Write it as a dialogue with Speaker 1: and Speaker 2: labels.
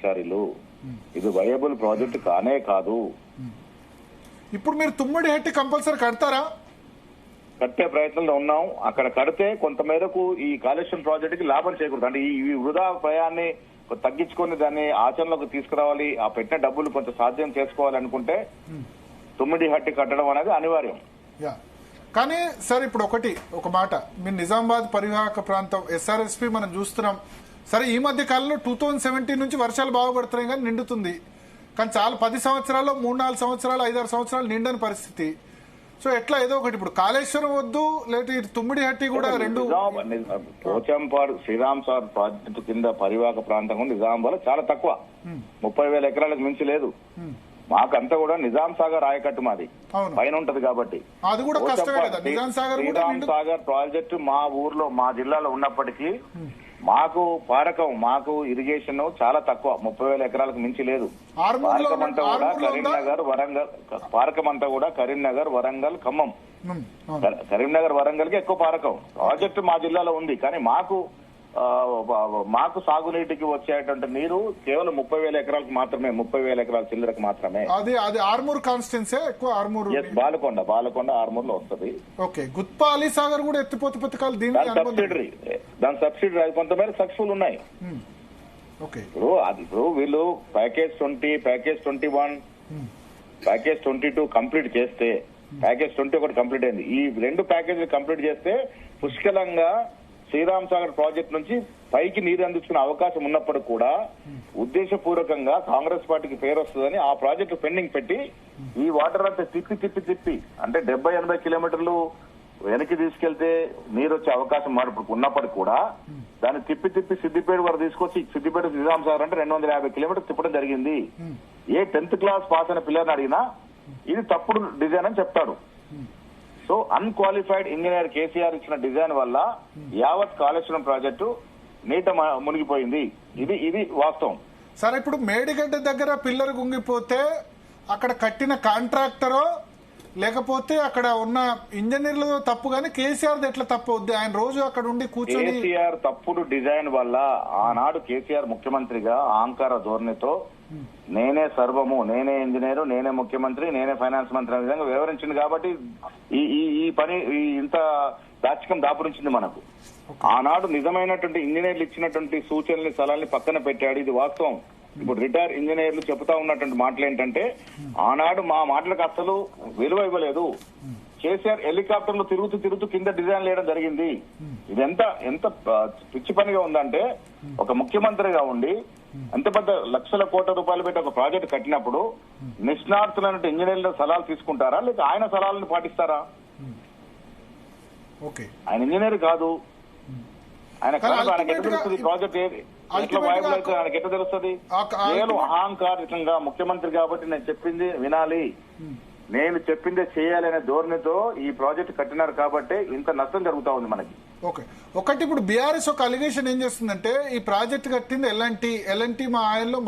Speaker 1: అధికారులు. ఇది viable project కానే కాదు.
Speaker 2: ఇప్పుడు మీరు తుమ్మిడిహట్టి కంపల్సరీ కడతారా?
Speaker 1: కట్టే ప్రయత్నంలో ఉన్నాం. అక్కడ కడితే కొంత మేరకు ఈ కాళేశ్వరం ప్రాజెక్ట్ కి లాభం చేకూరుతుంది. అంటే ఈ వృధా వ్యయాన్ని తగ్గించుకొని దాన్ని ఆచరణలోకి తీసుకురావాలి, ఆ పెట్టిన డబ్బులు కొంచెం సాధ్యం చేసుకోవాలనుకుంటే తుమ్మిడిహట్టి కట్టడం అనేది అనివార్యం.
Speaker 2: కానీ సార్ ఇప్పుడు ఒక మాట, మీరు నిజామాబాద్ పరివాహక ప్రాంతం ఎస్ఆర్ఎస్పీ మనం చూస్తున్నాం. సరే ఈ మధ్య కాలంలో 2017 నుంచి వర్షాలు బాగుపడుతున్నాయి కానీ నిండుతుంది. కానీ చాలా 10 సంవత్సరాల్లో 3-4 సంవత్సరాలు 5-6 సంవత్సరాలు నిండని పరిస్థితి. సో ఎట్లా ఏదో ఒకటి ఇప్పుడు కాళేశ్వరం వద్దు లేదా తుమ్మిడిహట్టి కూడా రెండు.
Speaker 1: పోచంపాడు శ్రీరామ్ సార్ ప్రాజెక్టు కింద పరివాహక ప్రాంతం నిజామాబాద్ చాలా తక్కువ, 30,000 ఎకరాలకు మించి లేదు. మాకంతా కూడా నిజాం సాగర్ ఆయకట్టు మాది పైన ఉంటది కాబట్టి శ్రీరామ్ సాగర్ ప్రాజెక్టు మా ఊర్లో మా జిల్లాలో ఉన్నప్పటికీ మాకు మాకు ఇరిగేషన్ చాలా తక్కువ, 30,000 ఎకరాలకు మించి లేదు. పారకం అంతా కూడా కరీంనగర్ వరంగల్, పారకం అంతా కూడా కరీంనగర్ వరంగల్ ఖమ్మం, కరీంనగర్ వరంగల్ కి ఎక్కువ పారకం. ప్రాజెక్టు మా జిల్లాలో ఉంది కానీ మాకు సాగునీటికి వచ్చేటువంటి నీరు కేవలం 30,000 ఎకరాలకు మాత్రమే, 30,000 ఎకరాల చిల్లరకు మాత్రమే.
Speaker 2: అది ఆర్మూర్ కాన్స్టిట్యున్సీ ఎక్కువ. ఆర్మూర్
Speaker 1: బాలకొండ ఆర్మూర్ లో వస్తుంది.
Speaker 2: ఓకే, గుత్పా అలీ సాగర్ కూడా ఎత్తిపోత పథకాలు
Speaker 1: దాని సబ్సిడీ కొంతమేర సక్సెస్ఫుల్ ఉన్నాయి. ఇప్పుడు వీళ్ళు ప్యాకేజ్ 20, ప్యాకేజ్ 21, ప్యాకేజ్ 22 కంప్లీట్ చేస్తే, ప్యాకేజ్ 21 కంప్లీట్ అయింది. ఈ 2 ప్యాకేజీలు కంప్లీట్ చేస్తే పుష్కలంగా శ్రీరామ్ సాగర్ ప్రాజెక్ట్ నుంచి పైకి నీరు అందించుకునే అవకాశం ఉన్నప్పటికీ కూడా ఉద్దేశపూర్వకంగా కాంగ్రెస్ పార్టీకి పేరు వస్తుందని ఆ ప్రాజెక్టు పెండింగ్ పెట్టి ఈ వాటర్ అంతా తిప్పి అంటే 70-80 కిలోమీటర్లు వెనక్కి తీసుకెళ్తే నీరు వచ్చే అవకాశం ఉన్నప్పటికీ కూడా దాన్ని తిప్పి సిద్దిపేట వరకు తీసుకొచ్చి సిద్దిపేట శ్రీరామ్ సాగర్ అంటే 250 కిలోమీటర్లు తిప్పడం జరిగింది. ఏ 10th క్లాస్ పాస్ అయిన పిల్లల్ని అడిగినా ఇది తప్పుడు డిజైన్ అని చెప్తాడు. సో అన్క్వాలిఫైడ్ ఇంజనీర్ కేసీఆర్ ఇచ్చిన డిజైన్ వల్ల యావత్ కాళేశ్వరం ప్రాజెక్టు నీట మునిగిపోయింది. ఇది వాస్తవం.
Speaker 2: సరే ఇప్పుడు మేడిగడ్డ దగ్గర పిల్లలు గుంగిపోతే అక్కడ కట్టిన కాంట్రాక్టరో లేకపోతే అక్కడ ఉన్న ఇంజనీర్లు తప్పు గానీ కేసీఆర్ ఎట్లా తప్పు అవుద్ది? ఆయన రోజు అక్కడ ఉండి కూర్చొని
Speaker 1: కేసీఆర్ తప్పుడు డిజైన్ వల్ల ఆనాడు కేసీఆర్ ముఖ్యమంత్రిగా అహంకార ధోరణితో నేనే సర్వము, నేనే ఇంజనీరు, నేనే ముఖ్యమంత్రి, నేనే ఫైనాన్స్ మంత్రి అనే విధంగా వివరించింది కాబట్టి ఈ పని ఇంత దాచికం దాపురించింది మనకు. ఆనాడు నిజమైనటువంటి ఇంజనీర్లు ఇచ్చినటువంటి సూచనల్ని సలహాల్ని పక్కన పెట్టాడు. ఇది వాస్తవం. ఇప్పుడు రిటైర్ ఇంజనీర్లు చెబుతా ఉన్నటువంటి మాటలు ఏంటంటే ఆనాడు మా మాటలకు అసలు విలువ ఇవ్వలేదు. కేసీఆర్ హెలికాప్టర్లు తిరుగుతూ కింద డిజైన్ వేయడం జరిగింది. ఇది ఎంత పిచ్చి పనిగా ఉందంటే ఒక ముఖ్యమంత్రిగా ఉండి ఎంత పెద్ద లక్షల కోట్ల రూపాయలు పెట్టి ఒక ప్రాజెక్ట్ కట్టినప్పుడు నిష్ణాతులైన ఇంజనీర్ల సలహాలు తీసుకుంటారా లేక ఆయన సలహాలను పాటిస్తారా? ఆయన ఇంజనీర్ కాదు, ఆయనకి ఎట్లా తెలుస్తుంది ప్రాజెక్ట్ ఎట్లా వైబుల్ అయితే ఆయనకి ఎట్లా తెలుస్తుంది? కేవలం అహంకారికంగా ముఖ్యమంత్రి కాబట్టి నేను చెప్పింది వినాలి, నేను చెప్పిందే చేయాలి అనే ధోరణితో ఈ ప్రాజెక్ట్ కట్టినారు కాబట్టి ఇంత నష్టం జరుగుతా ఉంది మనకి.
Speaker 2: ఒకటి ఇప్పుడు బీఆర్ఎస్ ఒక అలిగేషన్ ఏం చేస్తుందంటే ఈ ప్రాజెక్ట్ కట్టింది ఎల్ఎన్టీ మా ఆయనలో